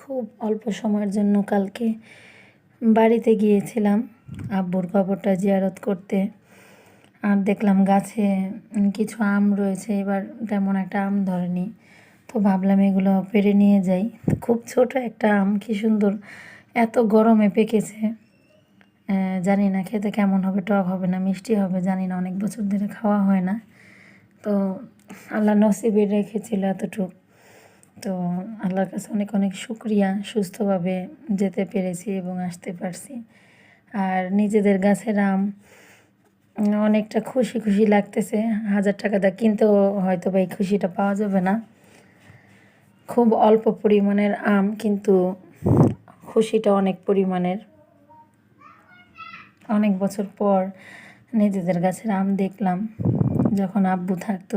খুব অল্প সময়ের জন্য কালকে বাড়িতে গিয়েছিলাম আব্বুর কবরটা জিয়ারত করতে। আর দেখলাম গাছে কিছু আম রয়েছে, এবার তেমন একটা আম ধরেনি, তো ভাবলাম এগুলো পেড়ে নিয়ে যাই। খুব ছোট একটা আম, কি সুন্দর, এত গরমে পেকেছে। জানি না খেতে কেমন হবে, টক হবে না মিষ্টি হবে জানি না, অনেক বছর ধরে খাওয়া হয় না। তো আল্লাহ নসিবে রেখেছিল এতটুক। তো আল্লাহর কাছে অনেক অনেক শুকরিয়া, সুস্থভাবে যেতে পেরেছি এবং আসতে পারছি। আর নিজেদের গাছের আম, অনেকটা খুশি খুশি লাগতেছে। 1000 টাকা দা কিনতেও হয়তো বা এই খুশিটা পাওয়া যাবে না। খুব অল্প পরিমাণের আম, কিন্তু খুশিটা অনেক পরিমাণের। অনেক বছর পর নিজেদের গাছের আম দেখলাম, যখন আব্বু থাকতো।